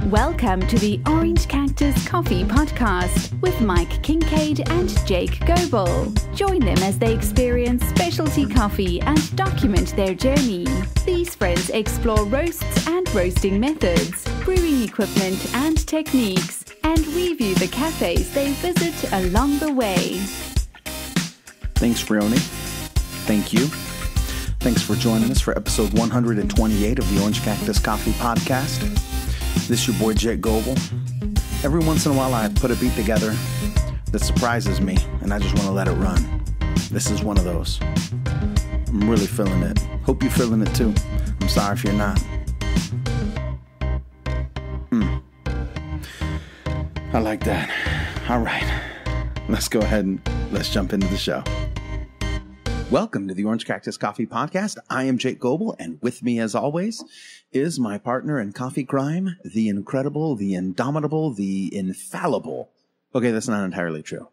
Welcome to the Orange Cactus Coffee podcast with Mike Kincaid and Jake Goebel. Join them as they experience specialty coffee and document their journey. These friends explore roasts and roasting methods, brewing equipment and techniques, and review the cafes they visit along the way. Thanks, Frioni. Thank you. Thanks for joining us for episode 128 of the Orange Cactus Coffee podcast. This is your boy, Jake Goebel. Every once in a while, I put a beat together that surprises me, and I just want to let it run. This is one of those. I'm really feeling it. Hope you're feeling it, too. I'm sorry if you're not. I like that. All right. Let's go ahead and let's jump into the show. Welcome to the Orange Cactus Coffee podcast. I am Jake Goebel, and with me, as always, is my partner in coffee crime, the incredible, the indomitable, the infallible. Okay, that's not entirely true,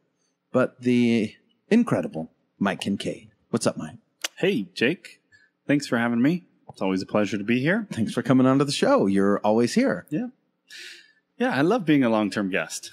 but the incredible Mike Kincaid. What's up, Mike? Hey, Jake. Thanks for having me. It's always a pleasure to be here. Thanks for coming onto the show. You're always here. Yeah, I love being a long-term guest.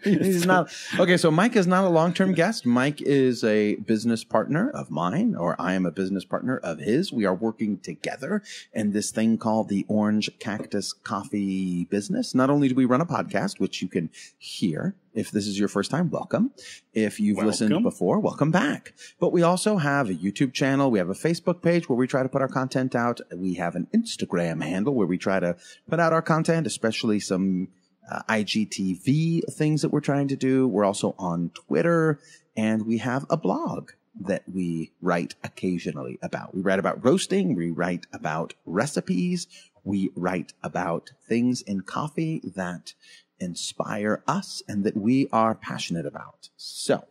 He's not. Okay, so Mike is not a long-term guest. Mike is a business partner of mine, or I am a business partner of his. We are working together in this thing called the Orange Cactus Coffee business. Not only do we run a podcast, which you can hear. If this is your first time, welcome. If you've listened before, welcome back. But we also have a YouTube channel. We have a Facebook page where we try to put our content out. We have an Instagram handle where we try to put out our content, especially some IGTV things that we're trying to do. We're also on Twitter, and we have a blog that we write occasionally about. We write about roasting. We write about recipes. We write about things in coffee that inspire us and that we are passionate about. So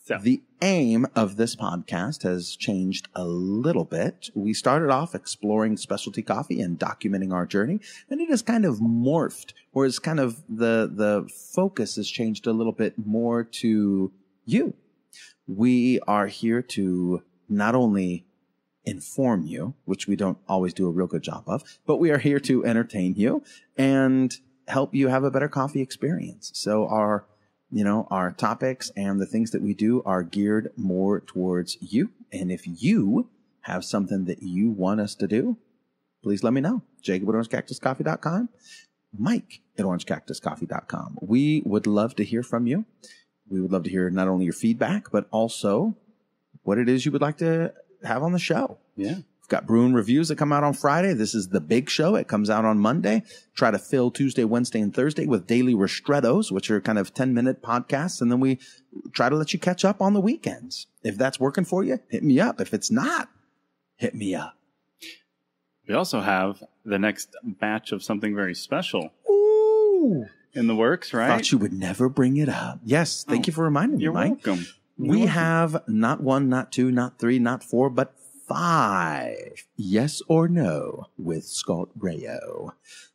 the aim of this podcast has changed a little bit. We started off exploring specialty coffee and documenting our journey, and it has kind of morphed, or it's kind of the focus has changed a little bit more to you. We are here to not only inform you, which we don't always do a real good job of, but we are here to entertain you and help you have a better coffee experience. So our topics and the things that we do are geared more towards you. And if you have something that you want us to do, please let me know. Jacob at orangecactuscoffee.com, Mike at orangecactuscoffee.com. We would love to hear from you. We would love to hear not only your feedback, but also what it is you would like to have on the show. Yeah. We've got Brew reviews that come out on Friday. This is the big show. It comes out on Monday. Try to fill Tuesday, Wednesday, and Thursday with daily ristrettos, which are kind of 10-minute podcasts. And then we try to let you catch up on the weekends. If that's working for you, hit me up. If it's not, hit me up. We also have the next batch of something very special. Ooh. In the works, right? Thought you would never bring it up. Yes. Thank you for reminding me, Mike. You're welcome. We have not one, not two, not three, not four, but 5 yes or no with Scott Rayo.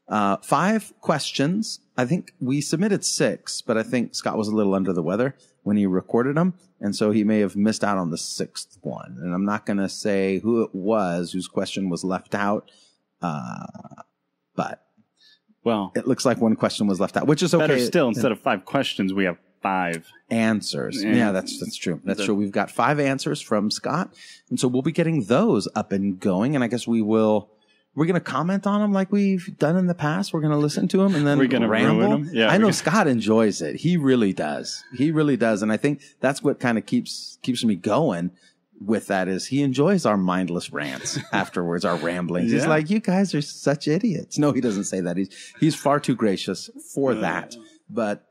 5 questions. I think we submitted 6, but I think Scott was a little under the weather when he recorded them, and so he may have missed out on the 6th one. And I'm not going to say who it was whose question was left out, but it looks like one question was left out, which is okay. Better still, instead of 5 questions, we have 5 answers. Yeah, that's true. That's true. We've got 5 answers from Scott, and so we'll be getting those up and going. And I guess we're going to comment on them like we've done in the past. We're going to listen to them and then we're going to ramble. Them. Yeah, I know Scott enjoys it. He really does. And I think that's what kind of keeps me going with that is he enjoys our mindless rants afterwards, our ramblings. He's like, you guys are such idiots. No, he doesn't say that. He's far too gracious for that. But,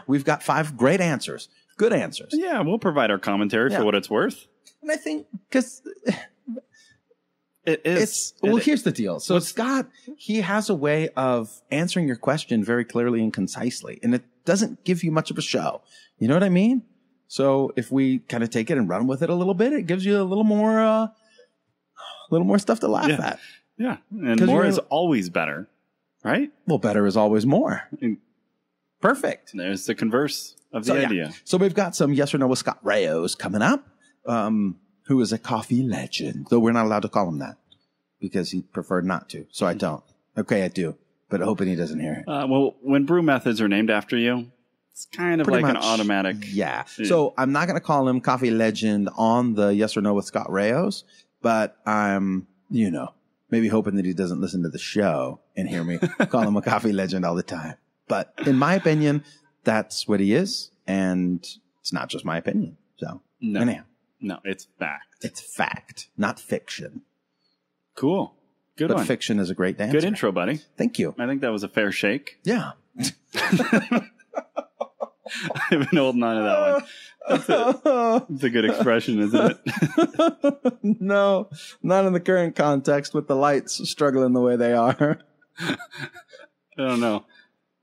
we've got 5 great answers. Good answers. Yeah, we'll provide our commentary for what it's worth. And I think, because here's the deal. So Scott, he has a way of answering your question very clearly and concisely, and it doesn't give you much of a show. You know what I mean? So if we kind of take it and run with it a little bit, it gives you a little more stuff to laugh at. Yeah, and more is always better, right? Well, better is always more. Perfect. There's the converse of the idea. So we've got some yes or no with Scott Rayos coming up, who is a coffee legend, though we're not allowed to call him that because he preferred not to. So I don't. Okay, I do. but hoping he doesn't hear it. Well, when brew methods are named after you, it's kind of Pretty like much, an automatic. Yeah. So I'm not going to call him Coffee Legend on the Yes or No with Scott Rayos, but I'm, maybe hoping that he doesn't listen to the show and hear me call him a coffee legend all the time. But in my opinion, that's what he is. And it's not just my opinion. So, anyhow. No, it's fact. It's fact, not fiction. Cool. Good but one. Fiction is a great dancer. Good intro, buddy. Thank you. I think that was a fair shake. Yeah. I've been holding on to that one. It's a good expression, isn't it? No, not in the current context with the lights struggling the way they are. I don't know.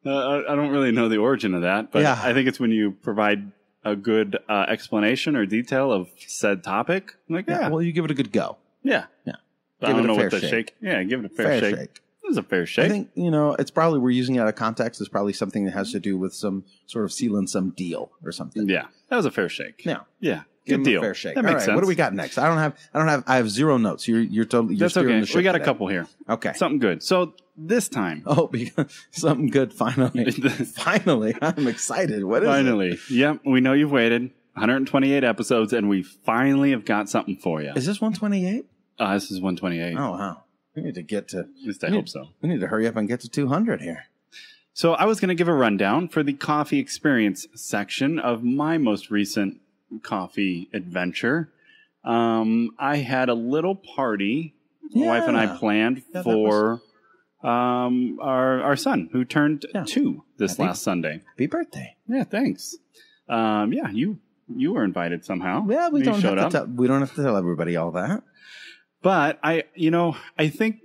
I don't really know the origin of that, but I think it's when you provide a good explanation or detail of said topic. I'm like, well, you give it a good go. Yeah. Give I don't it a know fair what the shake. Yeah, give it a fair shake. It was a fair shake. I think, it's probably, we're using it out of context. It's probably something that has to do with some sort of sealing some deal or something. Yeah, that was a fair shake. Yeah. Good deal. A fair shake. That makes sense. What do we got next? I have zero notes. You're totally, that's okay. The ship we got today. A couple here. Okay. Something good. So this time. Oh, something good. Finally. Finally. I'm excited. What is it? Yep. We know you've waited 128 episodes and we finally have got something for you. Is this 128? This is 128. Oh, wow. We need to get to... At least I hope so. We need to hurry up and get to 200 here. So I was going to give a rundown for the coffee experience section of my most recent coffee adventure. I had a little party my wife and I planned for our son who turned 2 this last Sunday. Happy birthday. Yeah, thanks. You were invited somehow. Yeah, we don't have to tell everybody all that. But I think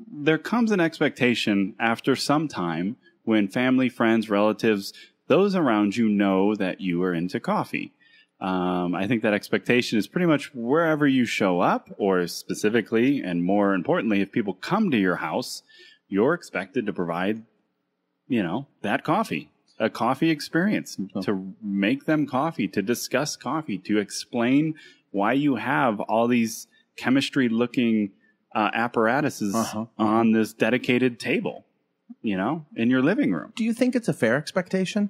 there comes an expectation after some time when family, friends, relatives, those around you know that you are into coffee. I think that expectation is pretty much wherever you show up, or specifically, and more importantly, if people come to your house, you're expected to provide, that coffee, a coffee experience, to make them coffee, to discuss coffee, to explain why you have all these chemistry-looking apparatuses on this dedicated table, in your living room. Do you think it's a fair expectation?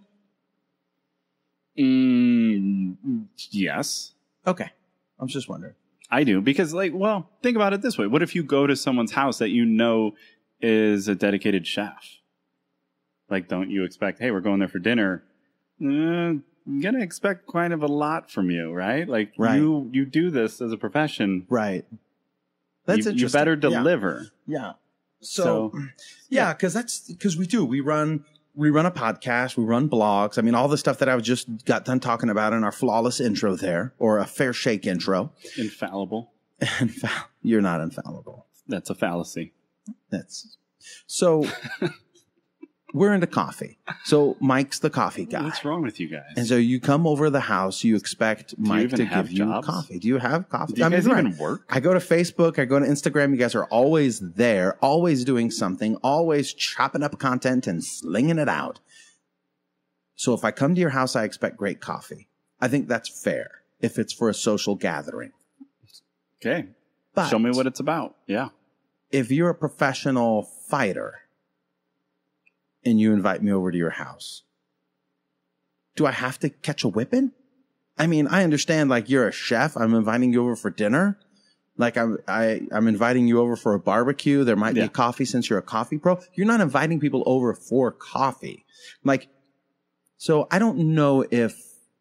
Yes. Okay. I was just wondering. I do, because, think about it this way. What if you go to someone's house that is a dedicated chef? Don't you expect, hey, we're going there for dinner? I'm going to expect kind of a lot from you, right? right. You do this as a profession. Right. That's interesting. You better deliver. Yeah. So because we do. We run a podcast. We run blogs. I mean, all the stuff that I just got done talking about in our flawless intro there, or a fair shake intro. Infallible. You're not infallible. That's a fallacy. So we're into coffee. So Mike's the coffee guy. What's wrong with you guys? And so you come over the house, you expect Mike to give you coffee. Do you have coffee? Do you guys even work? I go to Facebook, I go to Instagram. You guys are always there, always doing something, always chopping up content and slinging it out. So if I come to your house, I expect great coffee. I think that's fair if it's for a social gathering. Okay. But show me what it's about. Yeah. If you're a professional fighter and you invite me over to your house, do I have to catch a whipping? I mean, I understand, you're a chef. I'm inviting you over for dinner. I'm inviting you over for a barbecue. There might be a coffee since you're a coffee pro. You're not inviting people over for coffee. So I don't know if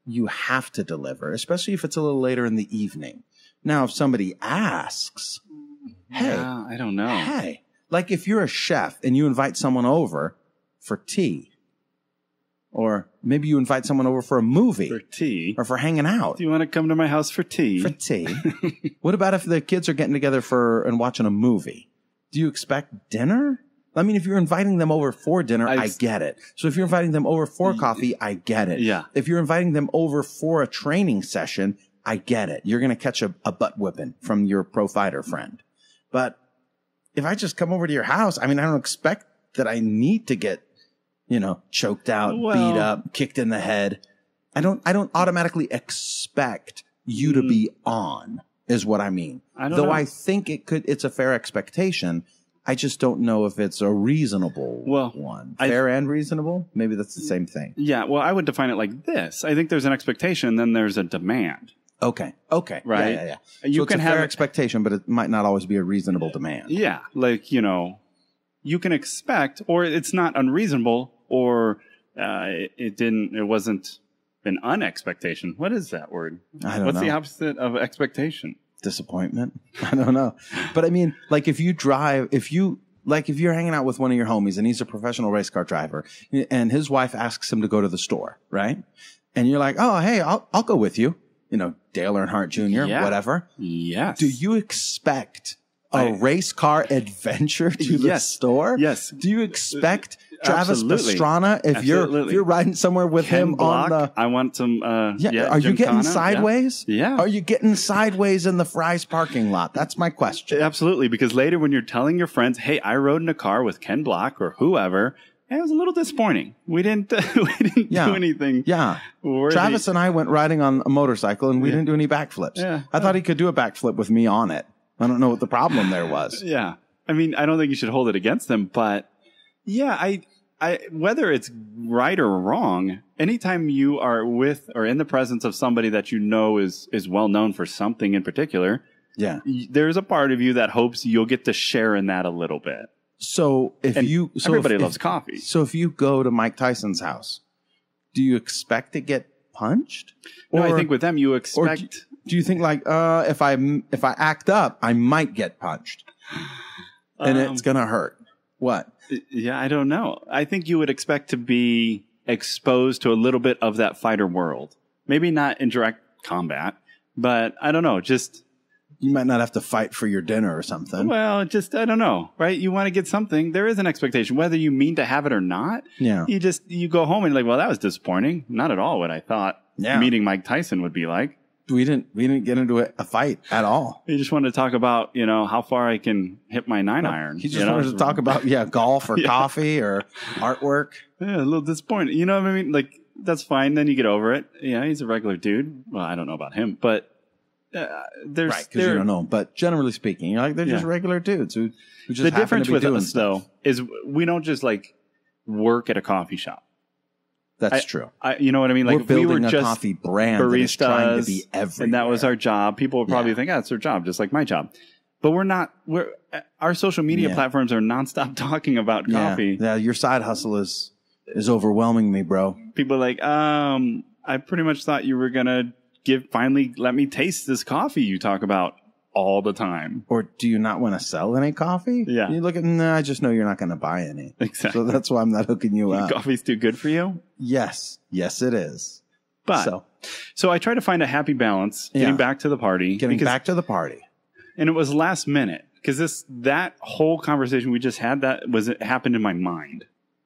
you have to deliver, especially if it's a little later in the evening. Now, if somebody asks, hey, I don't know. Hey, if you're a chef and you invite someone over for tea, or maybe you invite someone over for a movie. For tea. Or for hanging out. Do you want to come to my house for tea? For tea. What about if the kids are getting together and watching a movie? Do you expect dinner? I mean, if you're inviting them over for dinner, I get it. So if you're inviting them over for coffee, I get it. Yeah. If you're inviting them over for a training session, I get it. You're going to catch a butt whipping from your pro fighter friend. But if I just come over to your house, I mean, I don't expect that I need to get, choked out, beat up, kicked in the head. I don't automatically expect you to be on, is what I mean. I don't know. I think it's a fair expectation. I just don't know if it's a reasonable one. Fair and reasonable? Maybe that's the same thing. Yeah, well, I would define it like this. I think there's an expectation, and then there's a demand. Okay. Right? Yeah. You so can it's a have fair expectation, but it might not always be a reasonable demand. Yeah, like, you can expect, or it's not unreasonable, or it wasn't an unexpectation. What is that word? I don't know. What's the opposite of expectation? Disappointment. I don't know. But I mean, like if you're hanging out with one of your homies and he's a professional race car driver and his wife asks him to go to the store, right? And you're like, oh, hey, I'll go with you. Dale Earnhardt Jr., whatever. Yes. Do you expect a race car adventure to the store? Yes. Do you expect Travis Pastrana if you're riding somewhere with Ken him Block, on the? I want some. Are you getting sideways? Yeah. Are you getting sideways in the Fry's parking lot? That's my question. Absolutely, because later when you're telling your friends, "Hey, I rode in a car with Ken Block or whoever," it was a little disappointing. We didn't do anything. Yeah. Worthy. Travis and I went riding on a motorcycle and we didn't do any backflips. Yeah. I thought he could do a backflip with me on it. I don't know what the problem there was. Yeah. I mean, I don't think you should hold it against them, but yeah, I whether it's right or wrong, anytime you are with or in the presence of somebody that is well known for something in particular, there's a part of you that hopes you'll get to share in that a little bit. So everybody loves coffee. So if you go to Mike Tyson's house, do you expect to get punched? No, I think with them you expect. Do you think like if I act up, I might get punched, and it's gonna hurt? What? Yeah, I don't know. I think you would expect to be exposed to a little bit of that fighter world. Maybe not in direct combat, but I don't know. Just you might not have to fight for your dinner or something. Well, I don't know, right? You want to get something. There is an expectation, whether you mean to have it or not. Yeah. You go home and you're like, well, that was disappointing. Not at all what I thought meeting Mike Tyson would be like. We didn't get into a fight at all. He just wanted to talk about, how far I can hit my 9-iron. He just wanted to talk about, golf or coffee or artwork. Yeah, a little disappointed. You know what I mean? Like, that's fine. Then you get over it. Yeah, he's a regular dude. Well, I don't know about him, but there's... Right, because you don't know. But generally speaking, you're like, they're just regular dudes who just the difference to be with doing us, stuff. though, is we don't just, work at a coffee shop. That's true. You know what I mean? Like, we're building we were a just coffee brand that is trying to be everywhere. And that was our job. People would probably think, that's their job, just like my job. But we're not. Our social media platforms are nonstop talking about coffee. Yeah, your side hustle is overwhelming me, bro. People are like, I pretty much thought you were going to finally let me taste this coffee you talk about all the time. Or do you not want to sell any coffee? Yeah. You look at, I just know you're not going to buy any. Exactly. So that's why I'm not hooking you up. Coffee's too good for you? Yes. Yes, it is. But, so I try to find a happy balance, getting back to the party. And it was last minute, because that whole conversation we just had, it happened in my mind.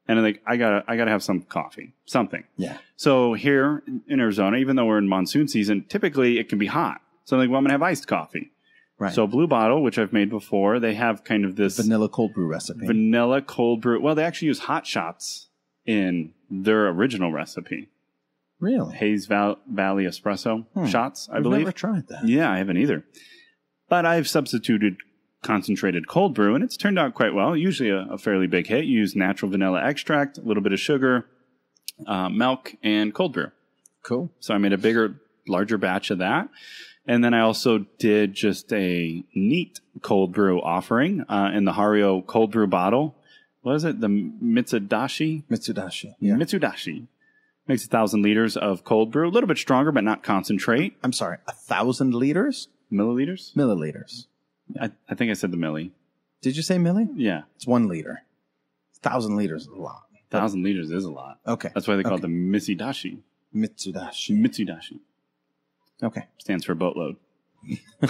And I'm like, I gotta have some coffee, something. Yeah. So here in Arizona, even though we're in monsoon season, typically it can be hot. So I'm like, well, I'm going to have iced coffee. Right. So Blue Bottle, which I've made before, they have kind of this vanilla cold brew recipe. Vanilla cold brew. Well, they actually use hot shots in their original recipe. Really? Hayes Valley espresso shots, I believe. I've never tried that. Yeah, I haven't either. But I've substituted concentrated cold brew, and it's turned out quite well. Usually a fairly big hit. You use natural vanilla extract, a little bit of sugar, milk, and cold brew. Cool. So I made a larger batch of that. And then I also did just a neat cold brew offering in the Hario cold brew bottle. What is it? The Mitsudashi? Mitsudashi. Yeah. Mitsudashi. Makes 1,000 liters of cold brew. A little bit stronger, but not concentrate. I'm sorry, 1,000 liters? Milliliters? Milliliters. I think I said the milli. Did you say milli? Yeah. It's 1 liter. 1,000 liters is a lot. 1,000 liters is a lot. Okay. That's why they call it the Mitsudashi. Mitsudashi. Okay. Stands for boatload. I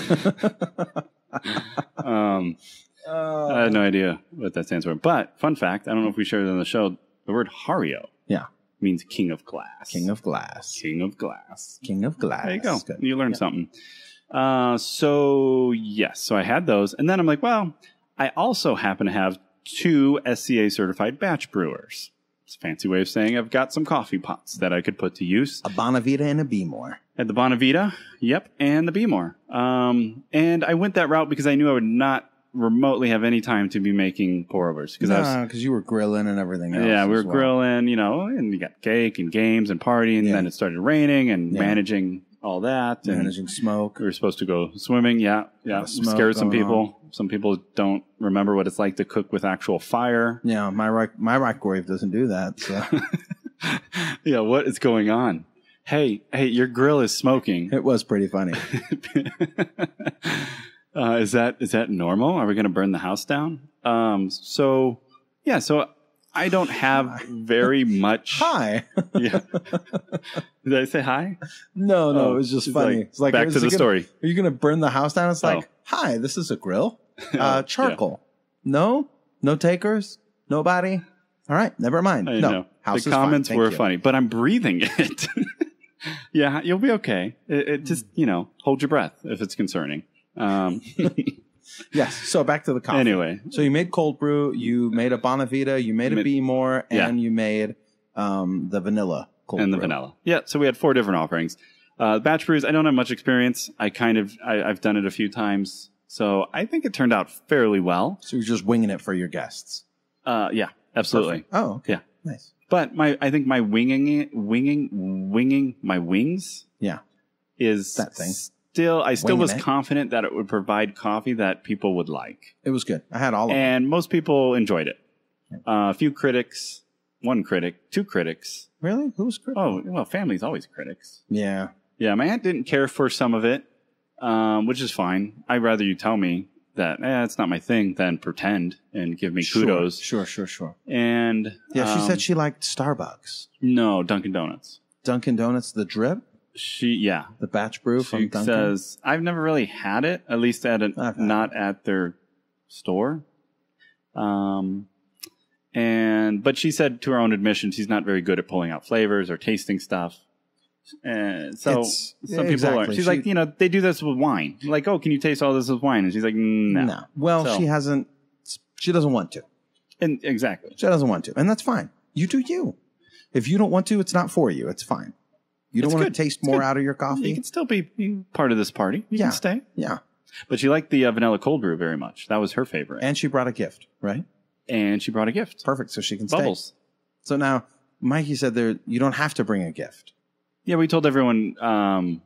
had no idea what that stands for. But, fun fact, I don't know if we shared it on the show, the word Hario means king of glass. King of glass. King of glass. King of glass. There you go. Good. You learned something. So I had those. And then I'm like, well, I also happen to have 2 SCA certified batch brewers. It's a fancy way of saying I've got some coffee pots that I could put to use. A Bonavita and a Beemore. At the Bonavita, yep, and the Beemore. And I went that route because I knew I would not remotely have any time to be making pour-overs. Because you were grilling and everything else. Yeah, we were grilling, and you got cake and games and partying, and then it started raining and managing all that. And managing smoke. We were supposed to go swimming. Yeah. Scared some people. Some people don't remember what it's like to cook with actual fire. Yeah, my microwave doesn't do that. So. Yeah, what is going on? Hey, your grill is smoking. It was pretty funny. Is that normal? Are we going to burn the house down? So I don't have very much. Hi. Yeah. Did I say hi? No, it was just funny. It's like, back to the story. Are you going to burn the house down? It's like, hi, this is a grill. Charcoal. Yeah. No takers. Nobody. All right, never mind. No, house the comments were funny, but I'm breathing it. Yeah, you'll be okay. It just, hold your breath if it's concerning. Yes. So back to the coffee. Anyway. So you made cold brew, you made a Bonavita, you made a Be More, and you made the vanilla cold brew. And the vanilla. Yeah. So we had 4 different offerings. Batch brews, I don't have much experience. I've done it a few times. So I think it turned out fairly well. So you're just winging it for your guests. Yeah, absolutely. Perfect. Oh, okay. Yeah. Nice. But I think my winging my wings. Yeah. Is that thing. I still was confident that it would provide coffee that people would like. It was good. I had all of them. And most people enjoyed it. A few critics, 1 critic, 2 critics. Really? Who was critical? Oh, well, family's always critics. Yeah. Yeah, my aunt didn't care for some of it, which is fine. I'd rather you tell me that it's not my thing than pretend and give me kudos. Sure. And yeah, she said she liked Starbucks. No, Dunkin' Donuts. Dunkin' Donuts, the drip? The batch brew from Dunkin'? She says, I've never really had it, at least not at their store. But she said, to her own admission, she's not very good at pulling out flavors or tasting stuff. And so some people are. She's like, they do this with wine. Like, oh, can you taste all this with wine? And she's like, no. Well, she hasn't. She doesn't want to. And exactly. She doesn't want to. And that's fine. You do you. If you don't want to, it's not for you. It's fine. You don't want to taste more out of your coffee? You can still be part of this party. You can stay. Yeah. But she liked the vanilla cold brew very much. That was her favorite. And she brought a gift, right? And she brought a gift. Perfect. So she can Bubbles. Stay. So now, Mikey said you don't have to bring a gift. Yeah, we told everyone, some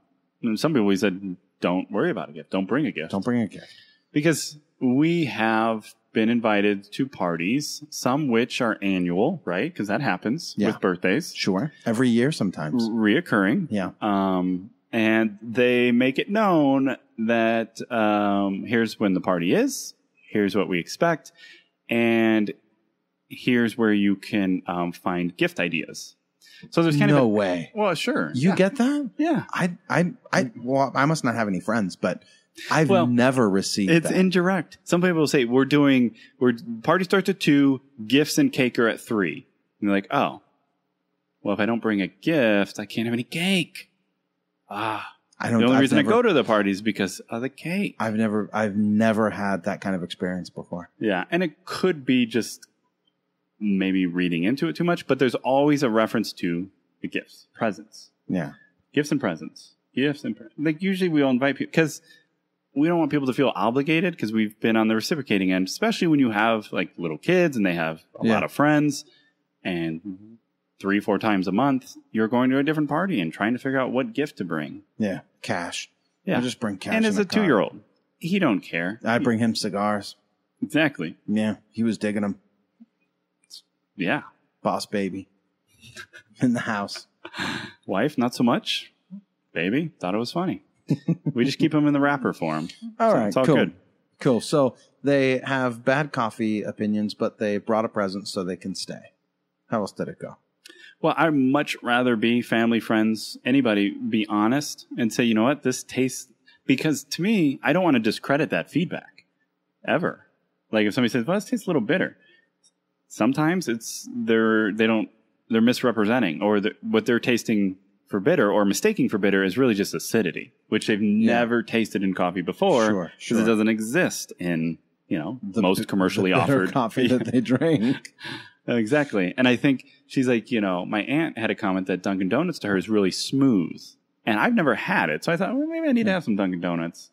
people, we said, don't worry about a gift. Don't bring a gift. Don't bring a gift. Because we have been invited to parties, some which are annual, right? Because that happens with birthdays. Sure. Every year sometimes. Reoccurring. Yeah. And they make it known that here's when the party is, here's what we expect, and here's where you can find gift ideas. So there's kind of no way. Well, sure. You get that? Yeah. Well, I must not have any friends, but I've never received it's that. Indirect. Some people will say party starts at 2, gifts and cake are at 3. And you're like, oh, well, if I don't bring a gift, I can't have any cake. The only reason I go to the party is because of the cake. I've never had that kind of experience before. Yeah. And it could be just maybe reading into it too much, but there's always a reference to the gifts, presents. Yeah. Gifts and presents. Like usually we'll invite people because we don't want people to feel obligated because we've been on the reciprocating end, especially when you have like little kids and they have a lot of friends and 3-4 times a month, you're going to a different party and trying to figure out what gift to bring. Yeah. Cash. Yeah. I just bring cash. And as a 2-year-old, he don't care. I bring him cigars. Exactly. Yeah. He was digging them. Yeah. Boss baby. In the house. Wife, not so much. Baby, thought it was funny. We just keep them in the wrapper for him. All right. It's all cool. good. Cool. So they have bad coffee opinions, but they brought a present so they can stay. How else did it go? Well, I'd much rather be family, friends, anybody, be honest and say, you know what, this tastes, because to me, I don't want to discredit that feedback ever. Like if somebody says, well, this tastes a little bitter. Sometimes they're misrepresenting or what they're tasting for bitter or mistaking for bitter is really just acidity, which they've never tasted in coffee before because it doesn't exist in, the most commercially offered coffee that they drink. Exactly. And I think she's like, my aunt had a comment that Dunkin' Donuts to her is really smooth. And I've never had it. So I thought, well, maybe I need to have some Dunkin' Donuts.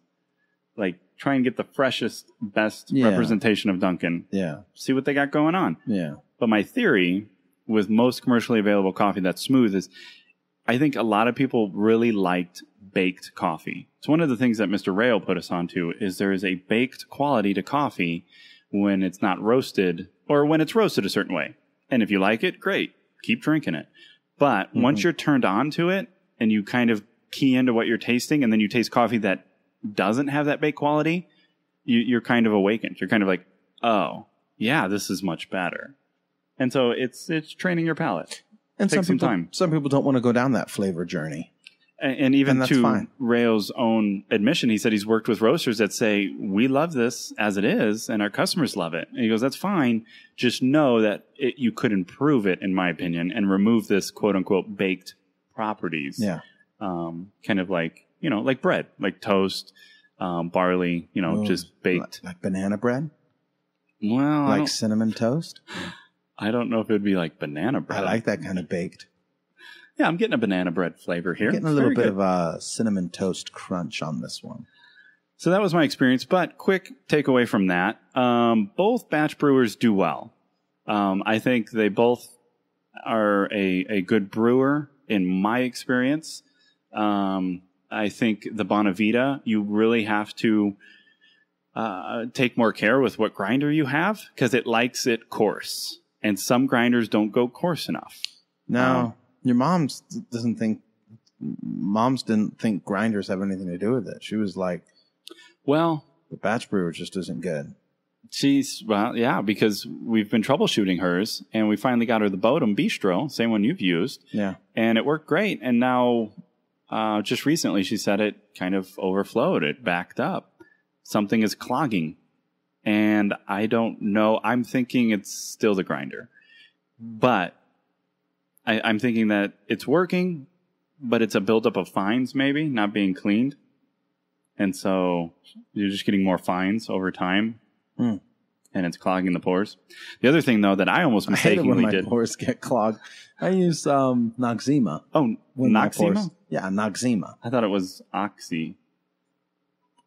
Like try and get the freshest, best Yeah. representation of Dunkin'. Yeah. See what they got going on. Yeah. But my theory with most commercially available coffee that's smooth is I think a lot of people really liked baked coffee. It's one of the things that Mr. Rayo put us onto is there is a baked quality to coffee when it's not roasted or when it's roasted a certain way. And if you like it, great. Keep drinking it. But once you're turned on to it and you kind of key into what you're tasting and then you taste coffee that doesn't have that baked quality, you're kind of awakened. You're kind of like, oh, yeah, this is much better. And so it's training your palate. And Takes some time. Some people don't want to go down that flavor journey. And even that's to fine. Rayo's own admission, he said he's worked with roasters that say, we love this as it is, and our customers love it. And he goes, that's fine. Just know that you could improve it, in my opinion, and remove this quote-unquote baked properties. Yeah. Kind of like, like bread, like toast, barley, just baked. Like banana bread? Well, Like cinnamon toast? I don't know if it would be like banana bread. I like that kind of baked. Yeah, I'm getting a banana bread flavor here. Getting a little bit of a cinnamon toast crunch on this one. So that was my experience, but quick takeaway from that. Both batch brewers do well. I think they both are a good brewer in my experience. I think the Bonavita, you really have to take more care with what grinder you have because it likes it coarse. And some grinders don't go coarse enough. No, your mom's didn't think grinders have anything to do with it. She was like, well, the batch brewer just isn't good. Yeah, because we've been troubleshooting hers and we finally got her the Bodum Bistro, same one you've used. Yeah. And it worked great. And now, just recently, she said it kind of overflowed. It backed up. Something is clogging. And I don't know. I'm thinking it's still the grinder. But I'm thinking that it's working, but it's a buildup of fines maybe, not being cleaned. And so you're just getting more fines over time. And it's clogging the pores. The other thing, though, that I almost mistakenly did. My pores get clogged. I use Noxzema. Oh, Noxzema? Yeah, Noxzema. I thought it was Oxy.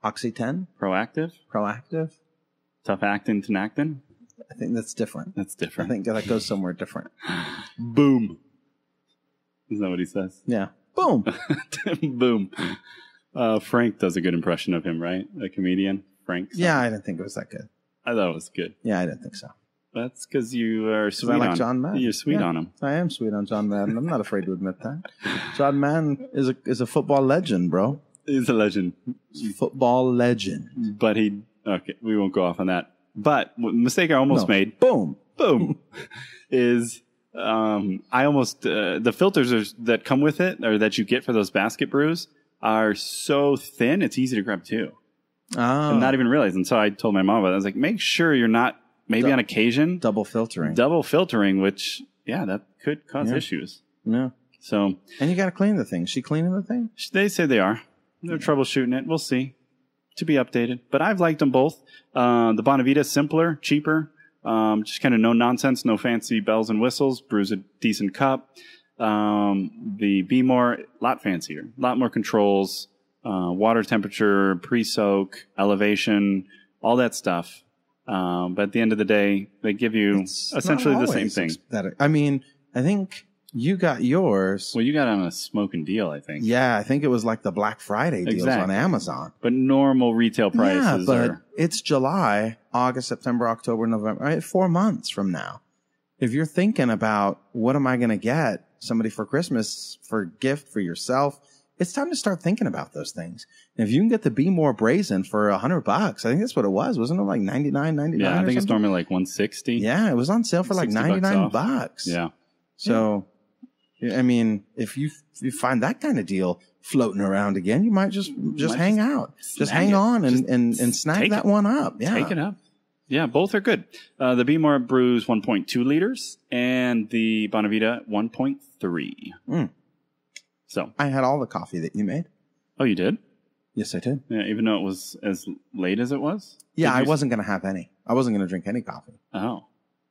Oxy-10? Proactive? Tough actin to Nactin? I think that's different. That's different. I think that goes somewhere different. Boom. Isn't that what he says? Yeah. Boom. Boom. Frank does a good impression of him, right? A comedian? Frank? Something. Yeah, I didn't think it was that good. I thought it was good. Yeah, I didn't think so. That's because you are sweet on John Madden. You're sweet on him. I am sweet on John Madden. I'm not afraid to admit that. John Madden is a football legend, bro. He's a legend. Football legend. But okay, we won't go off on that. But mistake I almost made. Boom. Is I almost the filters that come with it or that you get for those basket brews are so thin it's easy to grab too. And not even realize. And so I told my mom about it. I was like, make sure you're not on occasion double filtering, which that could cause issues. Yeah. So and you got to clean the thing. She cleaning the thing? They say they are. They're troubleshooting it. We'll see. To be updated. But I've liked them both. The Bonavita, simpler, cheaper. Just kind of no nonsense, no fancy bells and whistles. Brews a decent cup. The Be More, a lot fancier. A lot more controls. Water temperature, pre-soak, elevation, all that stuff. But at the end of the day, they give you essentially the same thing. I mean, I think you got yours. Well, you got it on a smoking deal, I think. Yeah, I think it was like the Black Friday deals on Amazon. But normal retail prices are... it's July, August, September, October, November, right? 4 months from now. If you're thinking about what am I going to get somebody for Christmas, for a gift, for yourself, it's time to start thinking about those things. And if you can get the Be More Brazen for $100, I think that's what it was. Wasn't it like $99.99? Yeah, I think it's normally like $160. Yeah, it was on sale for like $99. Yeah. So, I mean, if you find that kind of deal floating around again, you might just hang out. Just hang on and snag that one up. Yeah. Take it up. Yeah, both are good. The Be More brews 1.2 liters and the Bonavita 1.3. So I had all the coffee that you made. Oh, you did? Yes, I did. Yeah, even though it was as late as it was? Yeah, I wasn't going to have any. I wasn't going to drink any coffee. Oh.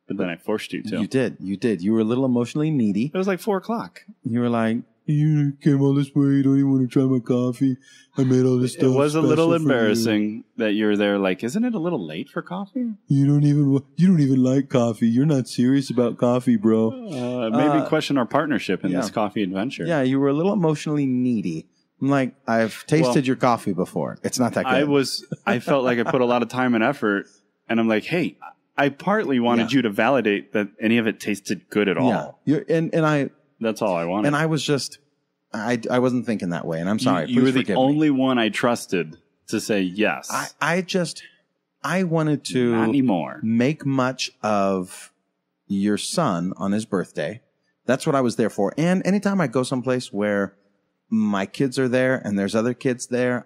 But then I forced you to. You did. You were a little emotionally needy. It was like 4 o'clock. You were like, You came all this way. You don't even want to try my coffee. I made all this stuff. It was a little special for you. embarrassing that you're there. Like, isn't it a little late for coffee? You don't even like coffee. You're not serious about coffee, bro. Maybe question our partnership in this coffee adventure. Yeah, you were a little emotionally needy. I'm like, I've tasted your coffee before. It's not that good. I felt like I put a lot of time and effort, and I'm like, hey, I partly wanted you to validate that any of it tasted good at all. Yeah, that's all I wanted. And I was just, I wasn't thinking that way, and I'm sorry. You were the only one I trusted to say yes. I wanted to not anymore. Make much of your son on his birthday. That's what I was there for. And anytime I go someplace where my kids are there and there's other kids there,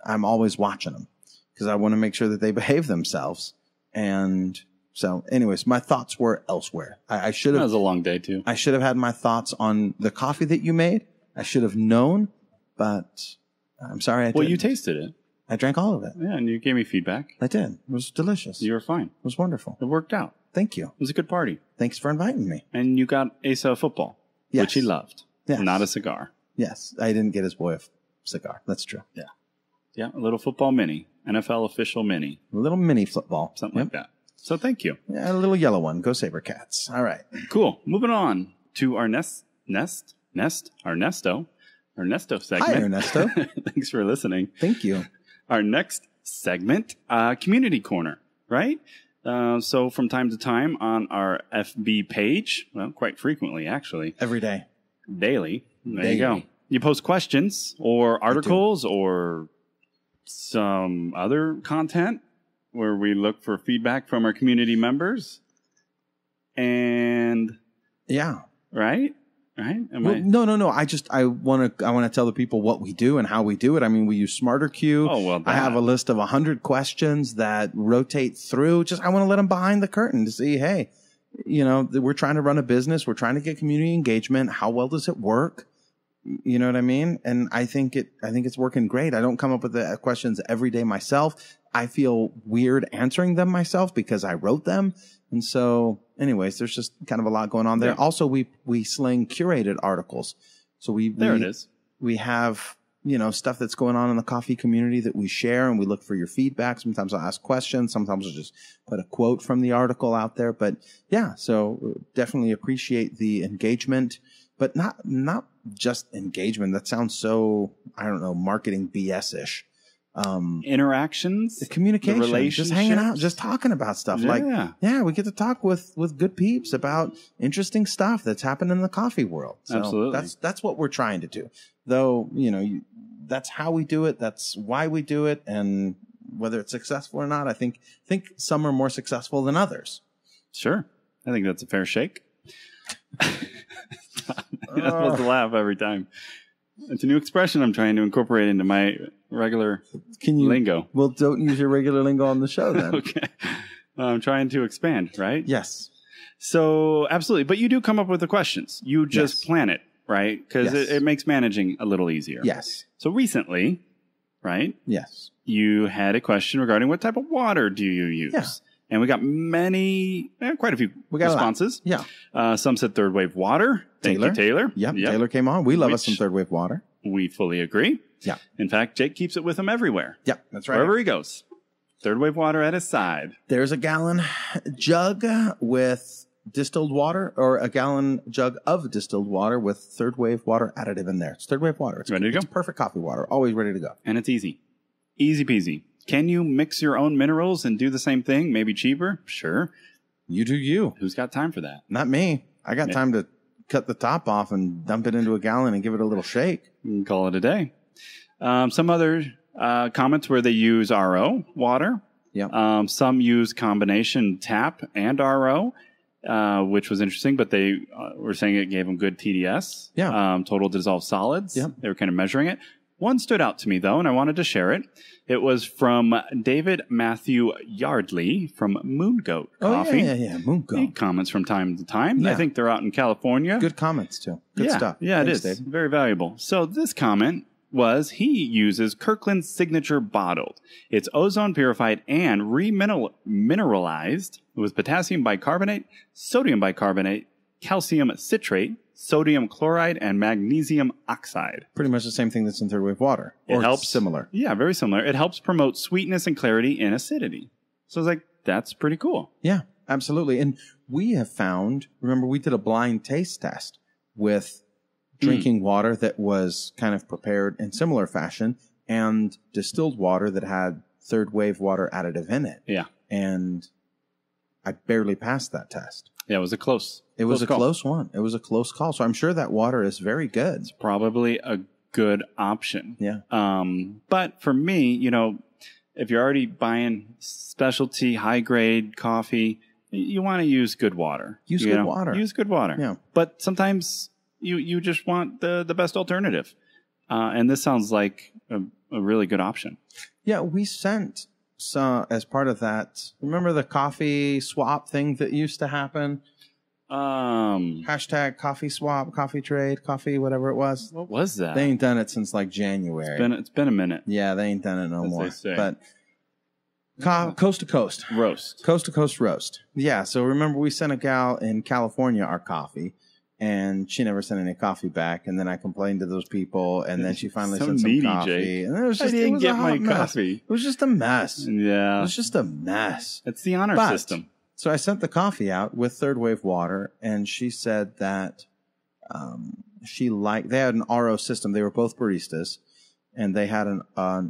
I'm always watching them because I want to make sure that they behave themselves. And so anyways, my thoughts were elsewhere. I should have. That was a long day too. I should have had my thoughts on the coffee that you made. I should have known, but I'm sorry I didn't. Well, you tasted it. I drank all of it. Yeah, and you gave me feedback. I did. It was delicious. You were fine. It was wonderful. It worked out. Thank you. It was a good party. Thanks for inviting me. And you got Asa a football, which he loved. Yes. Not a cigar. Yes. I didn't get his boy a cigar. That's true. Yeah. Yeah, a little football mini. NFL official mini. A little mini football. Something like that. So thank you. Yeah, a little yellow one. Go Sabercats. All right. Cool. Moving on to our Ernesto segment. Hi, Ernesto. Thanks for listening. Thank you. Our next segment, Community Corner, right? So from time to time on our FB page, well, quite frequently, actually. Every day. Daily. There you go. You post questions or articles or some other content where we look for feedback from our community members. And yeah. Right? No. I want to tell the people what we do and how we do it. I mean, we use SmarterQ. Oh, well, I have a list of 100 questions that rotate through. I want to let them behind the curtain to see, hey, we're trying to run a business. We're trying to get community engagement. How well does it work? You know what I mean? And I think it's working great. I don't come up with the questions every day myself. I feel weird answering them myself because I wrote them. And so anyways, there's just kind of a lot going on there. Yeah. Also, we sling curated articles. So it is. We have, stuff that's going on in the coffee community that we share and we look for your feedback. Sometimes I'll ask questions. Sometimes I'll just put a quote from the article out there. But yeah, so definitely appreciate the engagement, but not just engagement. That sounds so, I don't know, marketing BS-ish. Interactions, the communication, just hanging out, just talking about stuff. Yeah. We get to talk with good peeps about interesting stuff that's happened in the coffee world. So absolutely. That's what we're trying to do. Though, that's how we do it. That's why we do it. And whether it's successful or not, I think some are more successful than others. Sure. I think that's a fair shake. You're not supposed to laugh every time. It's a new expression I'm trying to incorporate into my regular lingo. Well, don't use your regular lingo on the show then. Okay. I'm trying to expand, right? Yes. So, absolutely. But you do come up with the questions. You just plan it, right? Because it makes managing a little easier. Yes. So, recently, right? Yes. You had a question regarding what type of water do you use? Yeah. And we got quite a few responses. Yeah. Some said third wave water. Thank you, Taylor. Yep. Taylor came on. We love us some third wave water. We fully agree. Yeah. In fact, Jake keeps it with him everywhere. Yeah, that's right. Wherever he goes. Third wave water at his side. There's a gallon jug with distilled water or a gallon jug of distilled water with third wave water additive in there. It's third wave water. It's ready to go. It's perfect coffee water. Always ready to go. And it's easy. Easy peasy. Can you mix your own minerals and do the same thing? Maybe cheaper? Sure. You do you. Who's got time for that? Not me. I got time to cut the top off and dump it into a gallon and give it a little shake. You can call it a day. Some other comments where they use RO water. Yeah. Some use combination tap and RO, which was interesting, but they were saying it gave them good TDS. Yeah. Total dissolved solids. Yeah. They were kind of measuring it. One stood out to me, though, and I wanted to share it. It was from David Matthew Yardley from Moon Goat Coffee. Yeah. Moon Goat. He comments from time to time. Yeah. I think they're out in California. Good comments, too. Good stuff. Yeah, Thanks, it is. Dave. Very valuable. So this comment was he uses Kirkland's Signature Bottled. It's ozone purified and remineralized with potassium bicarbonate, sodium bicarbonate, calcium citrate, sodium chloride and magnesium oxide. Pretty much the same thing that's in third wave water. It helps. Similar. Yeah, very similar. It helps promote sweetness and clarity in acidity. So it's like, that's pretty cool. Yeah, absolutely. And we have found, remember, we did a blind taste test with drinking water that was kind of prepared in similar fashion and distilled water that had third wave water additive in it. Yeah. And I barely passed that test. Yeah, it was a close. It was a call. close one. It was a close call. So I'm sure that water is very good. It's probably a good option. Yeah. But for me, you know, if you're already buying specialty high grade coffee, you want to use good water. Use good water. Use good water. Yeah. But sometimes you just want the best alternative. And this sounds like a really good option. Yeah, we sent as part of that. Remember the coffee swap thing that used to happen? Hashtag coffee swap, coffee trade, coffee, whatever it was. What was that? They ain't done it since like January. It's been a minute. Yeah, they ain't done it no As more. they say. But coast to coast. Roast. Coast to coast roast. Yeah, so remember we sent a gal in California our coffee, and she never sent any coffee back, and then I complained to those people, and then she finally sent some needy, coffee. Jake. And it was just, I didn't it was get a my hot mess. coffee. It was just a mess. Yeah. It was just a mess. It's the honor But- system. So I sent the coffee out with third wave water, and she said that they had an RO system. They were both baristas, and they had an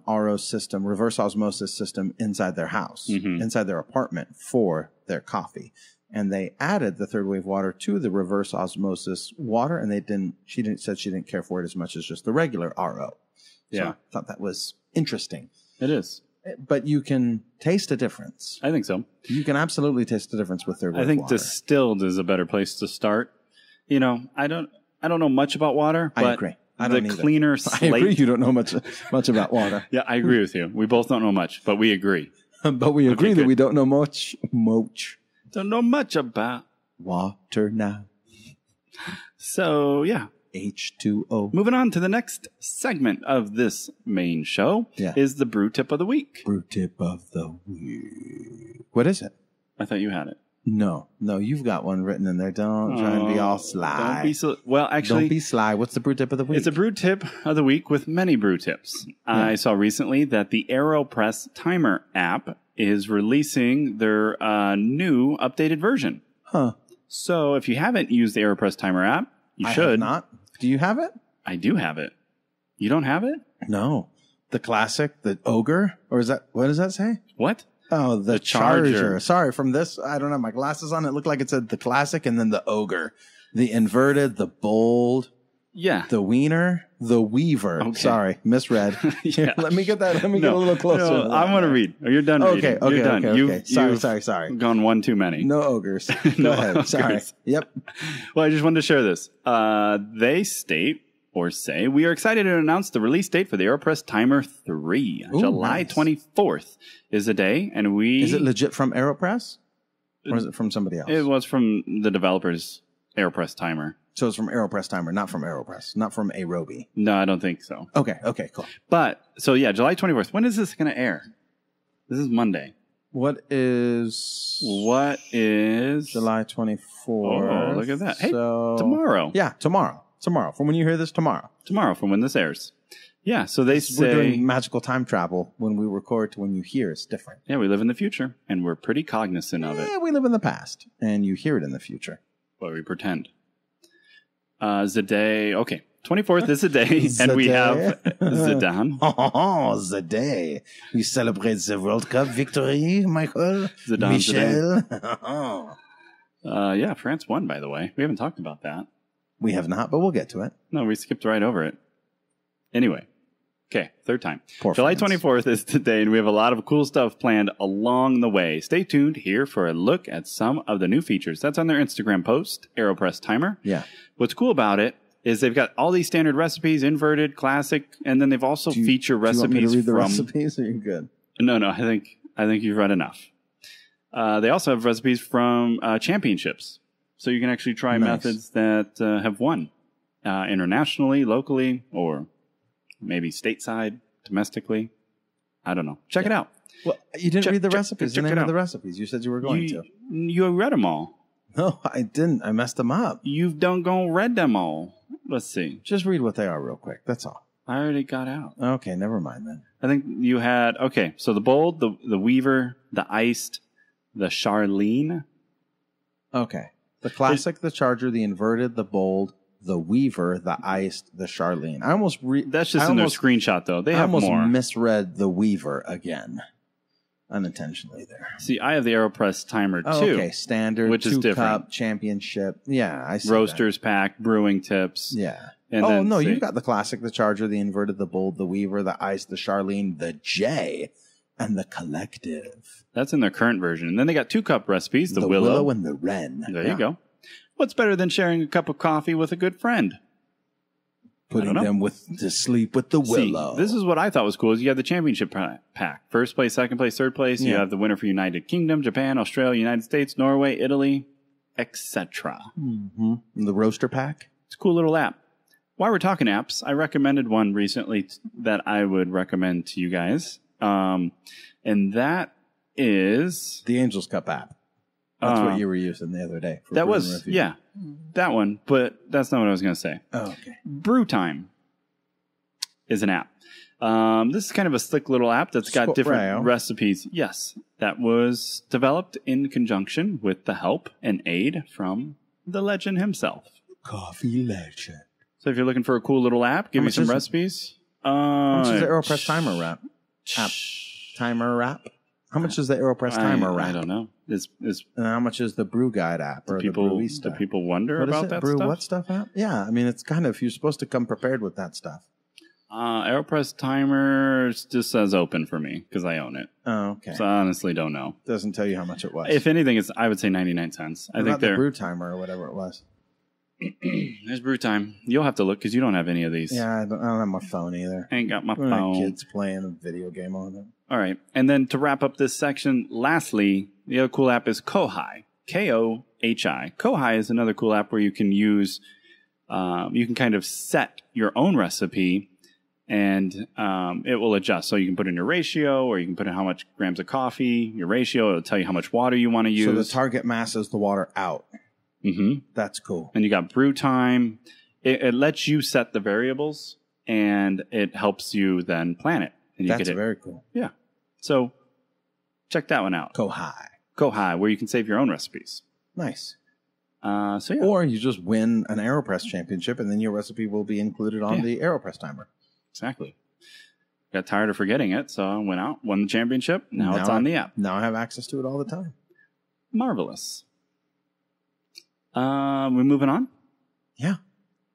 RO system, reverse osmosis system, inside their house, inside their apartment for their coffee. And they added the third wave water to the reverse osmosis water, and she didn't care for it as much as just the regular RO. So Yeah. I thought that was interesting. It is. But you can taste a difference. I think so. You can absolutely taste the difference with third wave I think water. distilled is a better place to start. You know, I don't know much about water, but I agree. I don't the either. cleaner I slate. agree you don't know much about water. Yeah, I agree with you. We both don't know much, but we agree. But we agree that good. we don't know much Don't know much about. water now. So, yeah. H2O. Moving on to the next segment of this main show is the brew tip of the week. Brew tip of the week. What is it? I thought you had it. No, you've got one written in there. Don't try and be all sly. Don't be so, well, actually, don't be sly. What's the brew tip of the week? it's a brew tip of the week with many brew tips. I saw recently that the AeroPress Timer app is releasing their new updated version. Huh. So if you haven't used the AeroPress Timer app, you I should. have not. Do you have it? I do have it. You don't have it? No. The classic, the ogre, or is that, what does that say? What? Oh, the Charger. Charger. Sorry, from this, I don't have my glasses on. It looked like it said the classic and then the ogre. The inverted, the bold, Yeah. the wiener, the weaver. Okay. Sorry, misread. Yeah. Let me get that. Let me get a little closer. No, to that. I want to read. Oh, you're done reading. Okay, You're done. okay. You've Sorry. gone one too many. No ogres. Go No ahead. Sorry. ogres. Yep. Well, I just wanted to share this. They state or say, we are excited to announce the release date for the AeroPress Timer 3. Ooh, July nice. 24th is the day, and we... Is it legit from AeroPress? Or is it from somebody else? It was from the developer's AeroPress Timer. So it's from AeroPress Timer, not from AeroPress, not from Aerobi. No, I don't think so. Okay, cool. But, so yeah, July 24th. When is this going to air? This is Monday. What is July 24th? Oh, look at that. Hey, So- tomorrow. Yeah, tomorrow. From when you hear this, tomorrow. Tomorrow from when this airs. Yeah, so they We're say... doing magical time travel. When we record to when you hear, it's different. Yeah, we live in the future, and we're pretty cognizant of it. Yeah, we live in the past, and you hear it in the future. But we pretend. The day... Okay, 24th is the day, and we have Zidane. Oh, the day. We celebrate the World Cup victory, Michael. Zidane, Michel. Yeah, France won, by the way. We haven't talked about that. We have not, but we'll get to it. No, we skipped right over it. Anyway. Okay, third time. Poor July France. 24th is today, and we have a lot of cool stuff planned along the way. Stay tuned here for a look at some of the new features. That's on their Instagram post, AeroPress Timer. Yeah. What's cool about it is they've got all these standard recipes, inverted, classic, and then they've also featured recipes Do you want me to read the from... recipes, or you're good? No, I think you've read enough. They also have recipes from championships. So you can actually try Nice. methods that have won internationally, locally, or maybe stateside, domestically. I don't know. Check it out. Well, you didn't read the recipes. check You it didn't out. have the recipes. You said you were going to. You read them all. No, I didn't. I messed them up. You've done go read them all. Let's see. Just read what they are real quick. That's all. I already got out. Okay, never mind then. I think you had, okay, so the bold, the weaver, the iced, the Charlene. Okay. The classic, the charger, the inverted, the bold, the weaver, the iced, the Charlene. That's just in their screenshot, though. They have more. I almost misread the weaver again. Unintentionally there. See, I have the AeroPress Timer, too. Okay, standard, which is different. Cup, championship. Yeah, I see Roasters pack, brewing tips. Yeah. And you've got the classic, the charger, the inverted, the bold, the weaver, the ice, the Charlene, the J, and the collective. That's in their current version. And then they got 2-cup recipes, the willow and the wren. There you go. What's better than sharing a cup of coffee with a good friend? Putting them to sleep with the willow. See, this is what I thought was cool. Is you have the championship pack. First place, second place, third place. You have the winner for United Kingdom, Japan, Australia, United States, Norway, Italy, etc. Mm-hmm. The roaster pack. It's a cool little app. While we're talking apps, I recommended one recently that I would recommend to you guys. And that is... the Angel's Cup app. That's what you were using the other day. That was, that one. But that's not what I was going to say. Oh, okay. Brew Time is an app. This is kind of a slick little app that's got different recipes. Yes, that was developed in conjunction with the help and aid from the legend himself. Coffee legend. So if you're looking for a cool little app, give you some recipes. How much is the AeroPress Timer wrap? Timer wrap? How much is the AeroPress Timer wrap? I don't know. And how much is the Brew Guide app or the Brewista? Do people wonder about that Brew stuff? What stuff app? Yeah, I mean, it's kind of, you're supposed to come prepared with that stuff. AeroPress Timer just says open for me because I own it. Oh, okay. So I honestly don't know. Doesn't tell you how much it was. If anything, I would say 99 cents. I think the Brew Timer or whatever it was. There's Brew Time. You'll have to look because you don't have any of these. Yeah, I don't have my phone either. I ain't got my phone. Kids playing a video game on it. All right. And then to wrap up this section, lastly, the other cool app is Kohi. Kohi. Kohi is another cool app where you can use, you can kind of set your own recipe and it will adjust. So you can put in your ratio or you can put in how much grams of coffee, your ratio. It'll tell you how much water you want to use. So the target mass is the water out. Mm-hmm. That's cool. And you got Brew Time. It lets you set the variables and it helps you then plan it. And That's very cool. Yeah. So check that one out. Kohi, where you can save your own recipes. Nice. Or you just win an AeroPress championship and then your recipe will be included on the AeroPress Timer. Exactly. Got tired of forgetting it, so I went out, won the championship. Now it's on the app. Now I have access to it all the time. Marvelous. We're moving on? Yeah.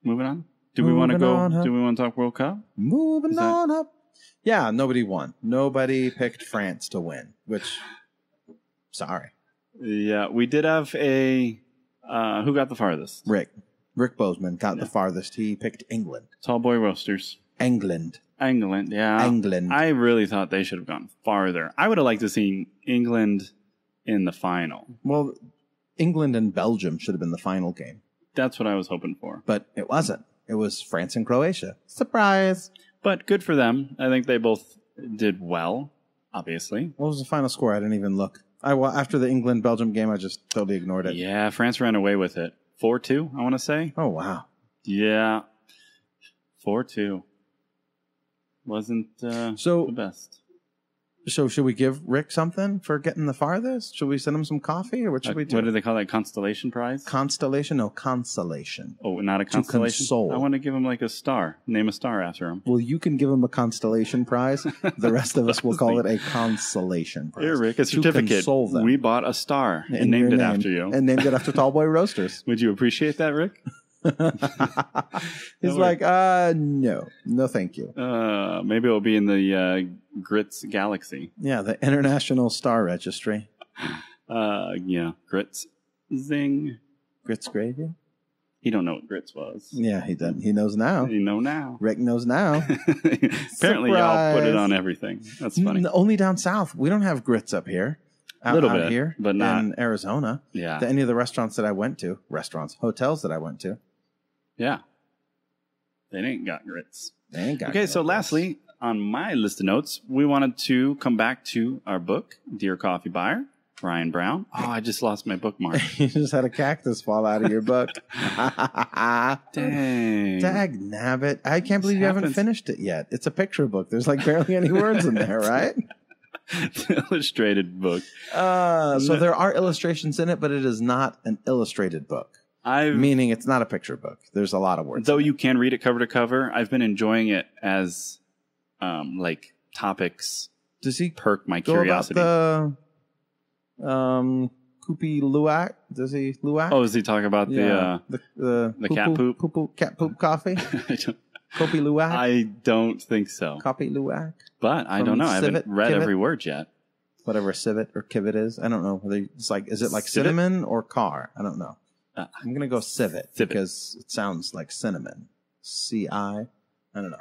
Moving on? Do we want to talk World Cup? Moving on up. Yeah, nobody won. Nobody picked France to win, which, sorry. Yeah, we did have who got the farthest? Rick Bozeman got the farthest. He picked England. Tall Boy Roasters. England, yeah. England. I really thought they should have gone farther. I would have liked to see England in the final. Well, England and Belgium should have been the final game. That's what I was hoping for. But it wasn't. It was France and Croatia. Surprise. But good for them. I think they both did well, obviously. What was the final score? I didn't even look. After the England-Belgium game, I just totally ignored it. Yeah, France ran away with it. 4-2, I want to say. Oh, wow. Yeah. 4-2. Wasn't the best. So should we give Rick something for getting the farthest? Should we send him some coffee, or what should we do? What do they call that? Constellation prize? Constellation? No, consolation. Oh, not a constellation? Console. I want to give him like a star. Name a star after him. Well, you can give him a constellation prize. The rest of us will call it a consolation prize. Here, Rick, a certificate. We bought a star and named it after you. And named it after Tall Boy Roasters. Would you appreciate that, Rick? He's like, no, thank you. Maybe it'll be in the Grits Galaxy. Yeah, the International Star Registry. Yeah, Grits. Zing. Grits gravy? He don't know what grits was. Yeah, he doesn't. He knows now. You know now. Rick knows now. Apparently, y'all put it on everything. That's funny. Only down south. We don't have grits up here. A little bit here, but not in Arizona. Yeah. Any of the restaurants that I went to, hotels that I went to. Yeah. They ain't got grits. They ain't got grits. So lastly, on my list of notes, we wanted to come back to our book, Dear Coffee Buyer. Ryan Brown. Oh, I just lost my bookmark. You just had a cactus fall out of your book. Dang. Dag nabbit. I can't believe you haven't finished it yet. It's a picture book. There's like barely any words in there, right? It's an illustrated book. So there are illustrations in it, but it is not an illustrated book. Meaning it's not a picture book. There's a lot of words. Though you can read it cover to cover, I've been enjoying it as like topics. Does he perk my go curiosity? About the Koopy Luwak? Does he Luwak? Oh, does he talk about the cat poop? Cat poop coffee? Koopy Luwak? I don't think so. Koopy Luwak? But I don't know. I haven't read every word yet. Whatever civet or kivet is. I don't know. It's like, is it like civet? Cinnamon or car? I don't know. I'm going to go civet because it sounds like cinnamon. C-I? I don't know.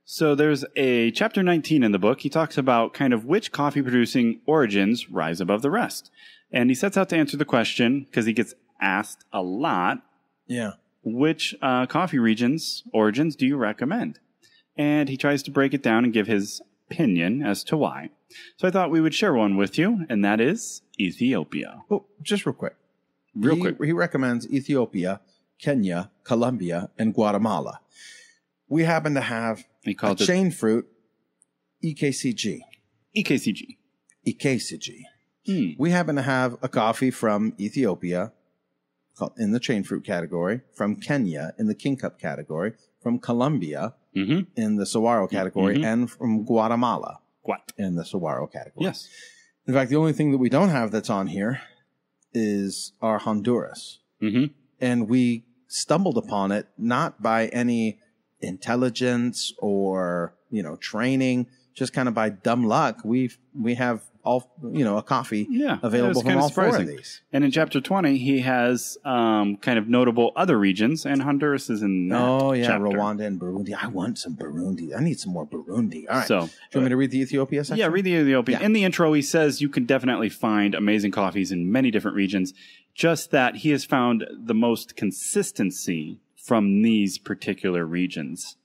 So there's a chapter 19 in the book. He talks about kind of which coffee producing origins rise above the rest. And he sets out to answer the question, because he gets asked a lot. Yeah. Which coffee origins do you recommend? And he tries to break it down and give his opinion as to why. So I thought we would share one with you, and that is Ethiopia. Oh, just real quick. He recommends Ethiopia, Kenya, Colombia, and Guatemala. We happen to have a chain fruit, EKCG. EKCG. We happen to have a coffee from Ethiopia in the chain fruit category, from Kenya in the King Cup category, from Colombia in the Saguaro category, and from Guatemala in the Saguaro category. Yes. In fact, the only thing that we don't have that's on here is our Honduras. And we stumbled upon it not by any intelligence or, training, just kind of by dumb luck. We have all, a coffee available from all four of these. And in chapter 20, he has kind of notable other regions, and Honduras is in that chapter. Rwanda and Burundi. I want some Burundi. I need some more Burundi. All right. So, do you want me to read the Ethiopia section? Yeah, read the Ethiopia. In the intro, he says you can definitely find amazing coffees in many different regions, just that he has found the most consistency from these particular regions,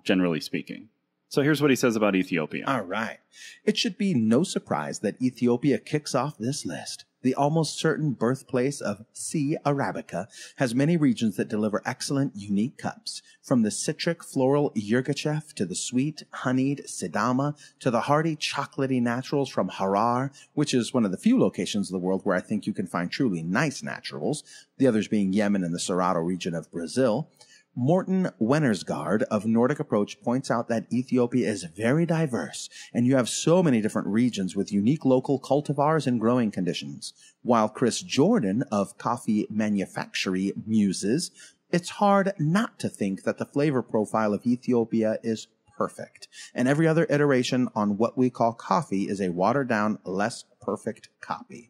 generally speaking. So here's what he says about Ethiopia. All right. It should be no surprise that Ethiopia kicks off this list. The almost certain birthplace of C. arabica has many regions that deliver excellent, unique cups. From the citric, floral Yirgacheffe to the sweet, honeyed Sidama to the hearty, chocolatey naturals from Harar, which is one of the few locations in the world where I think you can find truly nice naturals, the others being Yemen and the Cerrado region of Brazil. Morten Wennersgaard of Nordic Approach points out that Ethiopia is very diverse, and you have so many different regions with unique local cultivars and growing conditions. While Chris Jordan of Coffee Manufactory muses, it's hard not to think that the flavor profile of Ethiopia is perfect, and every other iteration on what we call coffee is a watered-down, less perfect copy.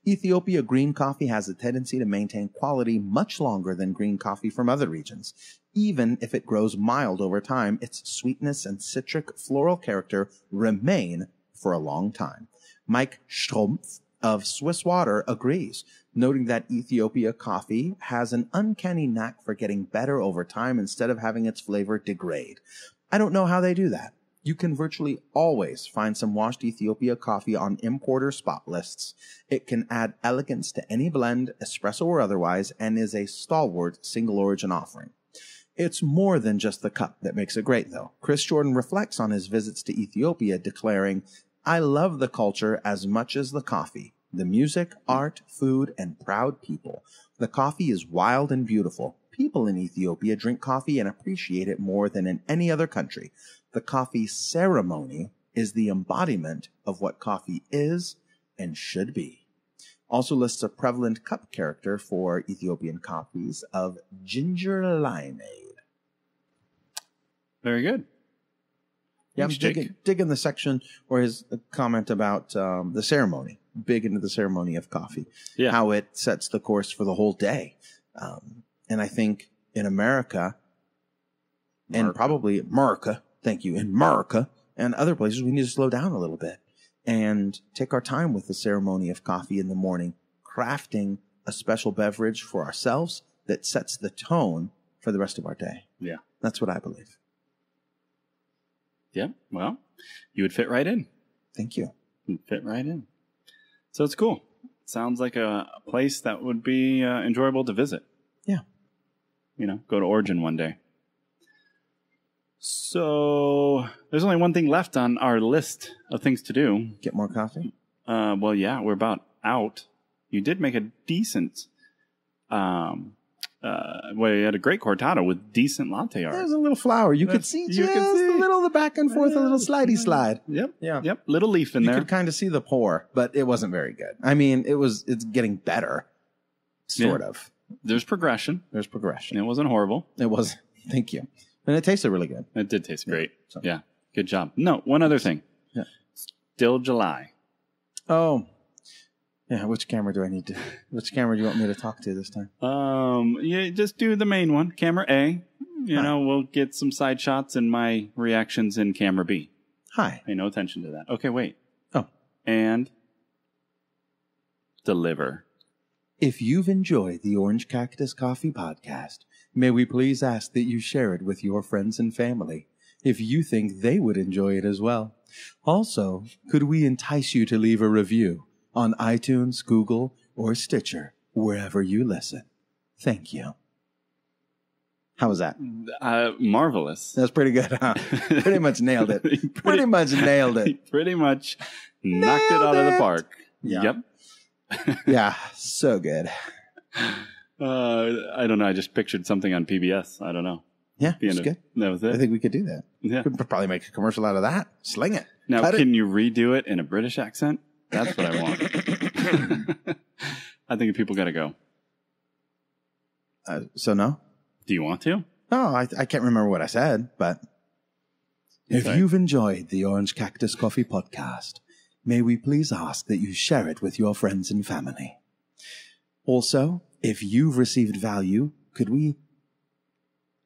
Ethiopia green coffee has a tendency to maintain quality much longer than green coffee from other regions. Even if it grows mild over time, its sweetness and citric floral character remain for a long time. Mike Strumpf of Swiss Water agrees, noting that Ethiopia coffee has an uncanny knack for getting better over time instead of having its flavor degrade. I don't know how they do that. You can virtually always find some washed Ethiopia coffee on importer spot lists. It can add elegance to any blend, espresso or otherwise, and is a stalwart single origin offering. It's more than just the cup that makes it great, though. Chris Jordan reflects on his visits to Ethiopia, declaring, "I love the culture as much as the coffee. The music, art, food, and proud people. The coffee is wild and beautiful. People in Ethiopia drink coffee and appreciate it more than in any other country. The coffee ceremony is the embodiment of what coffee is and should be." Also lists a prevalent cup character for Ethiopian coffees of ginger limeade. Very good. Yeah, I'm digging the section or his comment about the ceremony. Big into the ceremony of coffee. Yeah. How it sets the course for the whole day. And I think in America, and probably America, thank you, in America and other places, we need to slow down a little bit and take our time with the ceremony of coffee in the morning, crafting a special beverage for ourselves that sets the tone for the rest of our day. Yeah. That's what I believe. Yeah, well, you would fit right in. Thank you. You'd fit right in. So it's cool. Sounds like a place that would be enjoyable to visit. Yeah. Go to Origin one day. So there's only one thing left on our list of things to do. Get more coffee? Well, yeah, we're about out. You did make a decent... you had a great cortado with decent latte art. There's a little flower. You could see just a little of the back and forth, a little slidey slide. Yep. Yeah. Yep. Little leaf in there. You could kind of see the pour, but it wasn't very good. I mean, it's getting better. Sort of. There's progression. It wasn't horrible. It was. Thank you. And it tasted really good. It did taste great. Yeah. Good job. No, one other thing. Yeah. Still July. Oh. Yeah, which camera do you want me to talk to this time? Yeah, just do the main one, camera A. We'll get some side shots and my reactions in camera B. Hi. Pay no attention to that. Okay, wait. Oh. And deliver. If you've enjoyed the Orange Cactus Coffee podcast, may we please ask that you share it with your friends and family, if you think they would enjoy it as well. Also, could we entice you to leave a review on iTunes, Google, or Stitcher, wherever you listen? Thank you. How was that? Marvelous. That's pretty good, huh? Pretty much nailed it. Pretty much nailed it. Pretty much knocked it out of the park. Yeah. Yep. Yeah, so good. I don't know. I just pictured something on PBS. I don't know. Yeah, it's good. That was it. I think we could do that. Yeah. We could probably make a commercial out of that. Sling it. Now, Cut can you redo it in a British accent? That's what I want. I think people got to go. So no? Do you want to? No, I can't remember what I said, but if you've enjoyed the Orange Cactus Coffee podcast, may we please ask that you share it with your friends and family. Also, if you've received value, could we...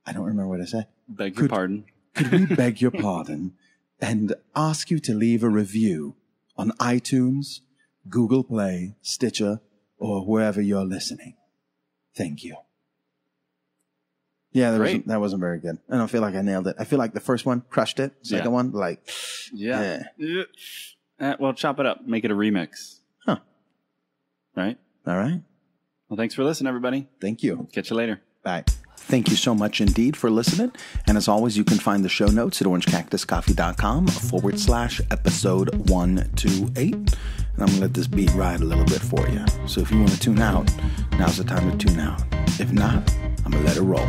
I don't remember what I said. Beg your pardon. Could we beg your pardon and ask you to leave a review on iTunes, Google Play, Stitcher, or wherever you're listening? Thank you. Yeah, that wasn't very good. I don't feel like I nailed it. I feel like the first one crushed it. Second one, yeah. Well, chop it up. Make it a remix. Huh. Right? All right. Well, thanks for listening, everybody. Thank you. Catch you later. Bye. Thank you so much indeed for listening. And as always, you can find the show notes at orangecactuscoffee.com/episode 128. And I'm going to let this beat ride a little bit for you. So if you want to tune out, now's the time to tune out. If not, I'm going to let it roll.